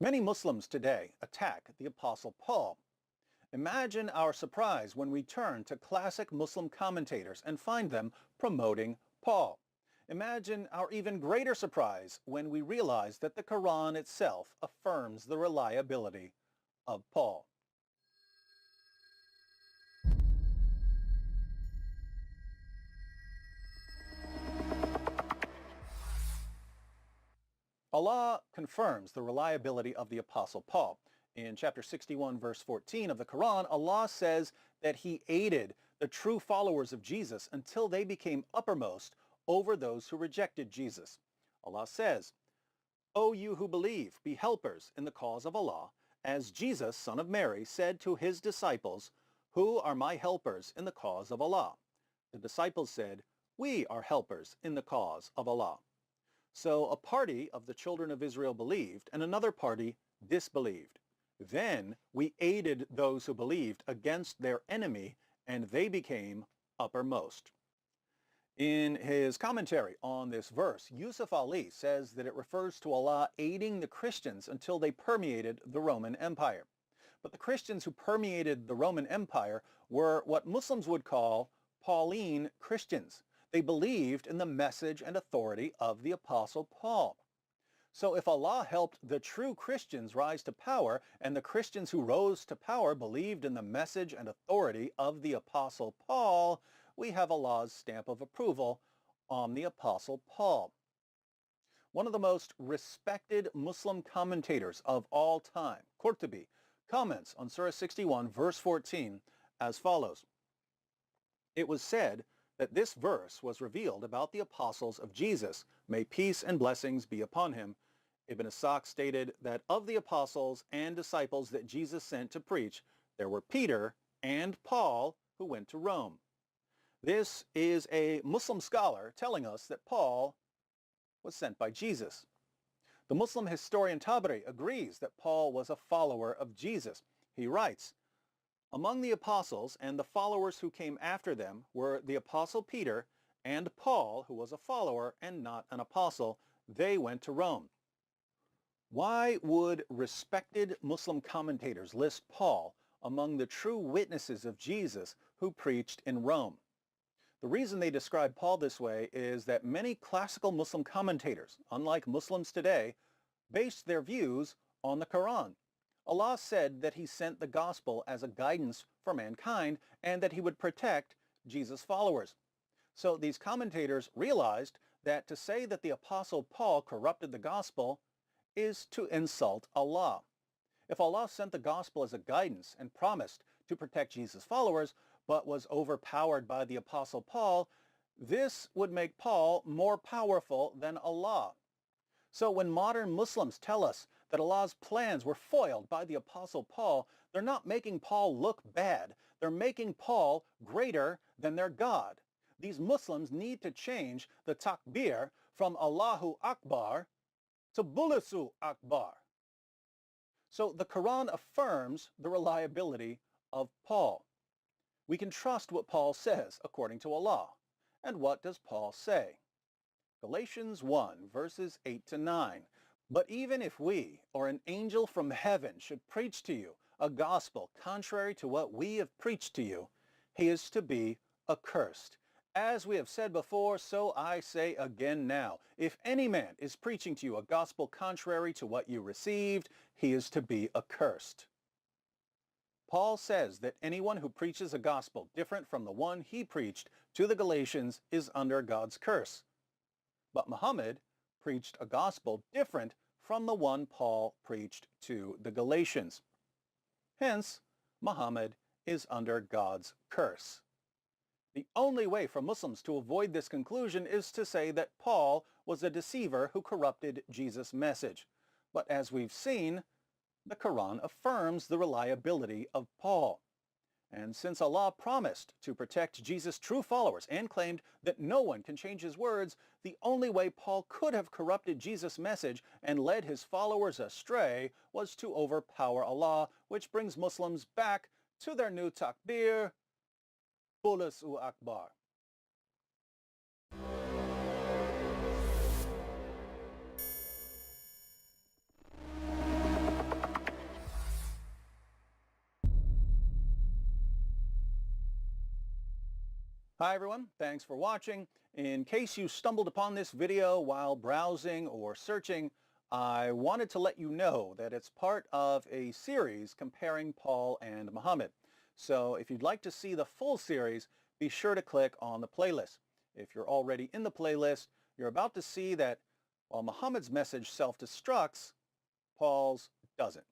Many Muslims today attack the Apostle Paul. Imagine our surprise when we turn to classic Muslim commentators and find them promoting Paul. Imagine our even greater surprise when we realize that the Quran itself affirms the reliability of Paul. Allah confirms the reliability of the Apostle Paul. In chapter 61, verse 14 of the Quran, Allah says that he aided the true followers of Jesus until they became uppermost over those who rejected Jesus. Allah says, "O you who believe, be helpers in the cause of Allah, as Jesus, son of Mary, said to his disciples, 'Who are my helpers in the cause of Allah?' The disciples said, 'We are helpers in the cause of Allah.'" So a party of the children of Israel believed and another party disbelieved. Then we aided those who believed against their enemy, and they became uppermost. In his commentary on this verse, Yusuf Ali says that it refers to Allah aiding the Christians until they permeated the Roman Empire. But the Christians who permeated the Roman Empire were what Muslims would call Pauline Christians. They believed in the message and authority of the Apostle Paul. So if Allah helped the true Christians rise to power, and the Christians who rose to power believed in the message and authority of the Apostle Paul, we have Allah's stamp of approval on the Apostle Paul. One of the most respected Muslim commentators of all time, Qurtubi, comments on Surah 61, verse 14 as follows. It was said that this verse was revealed about the apostles of Jesus. May peace and blessings be upon him. Ibn Ishaq stated that of the apostles and disciples that Jesus sent to preach, there were Peter and Paul who went to Rome. This is a Muslim scholar telling us that Paul was sent by Jesus. The Muslim historian Tabari agrees that Paul was a follower of Jesus. He writes, "Among the apostles and the followers who came after them were the apostle Peter and Paul, who was a follower and not an apostle. They went to Rome." Why would respected Muslim commentators list Paul among the true witnesses of Jesus who preached in Rome? The reason they describe Paul this way is that many classical Muslim commentators, unlike Muslims today, based their views on the Quran. Allah said that he sent the gospel as a guidance for mankind and that he would protect Jesus' followers. So these commentators realized that to say that the Apostle Paul corrupted the gospel is to insult Allah. If Allah sent the gospel as a guidance and promised to protect Jesus' followers, but was overpowered by the Apostle Paul, this would make Paul more powerful than Allah. So when modern Muslims tell us that Allah's plans were foiled by the Apostle Paul, they're not making Paul look bad. They're making Paul greater than their God. These Muslims need to change the takbir from Allahu Akbar to Bulusu Akbar. So the Quran affirms the reliability of Paul. We can trust what Paul says according to Allah. And what does Paul say? Galatians 1, verses 8 to 9. "But even if we or an angel from heaven should preach to you a gospel contrary to what we have preached to you, he is to be accursed. As we have said before, so I say again now. If any man is preaching to you a gospel contrary to what you received, he is to be accursed." Paul says that anyone who preaches a gospel different from the one he preached to the Galatians is under God's curse. But Muhammad preached a gospel different from the one Paul preached to the Galatians. Hence, Muhammad is under God's curse. The only way for Muslims to avoid this conclusion is to say that Paul was a deceiver who corrupted Jesus' message. But as we've seen, the Quran affirms the reliability of Paul. And since Allah promised to protect Jesus' true followers and claimed that no one can change his words, the only way Paul could have corrupted Jesus' message and led his followers astray was to overpower Allah, which brings Muslims back to their new takbir, Bulusu Akbar. Hi everyone, thanks for watching. In case you stumbled upon this video while browsing or searching, I wanted to let you know that it's part of a series comparing Paul and Muhammad. So if you'd like to see the full series, be sure to click on the playlist. If you're already in the playlist, you're about to see that while Muhammad's message self-destructs, Paul's doesn't.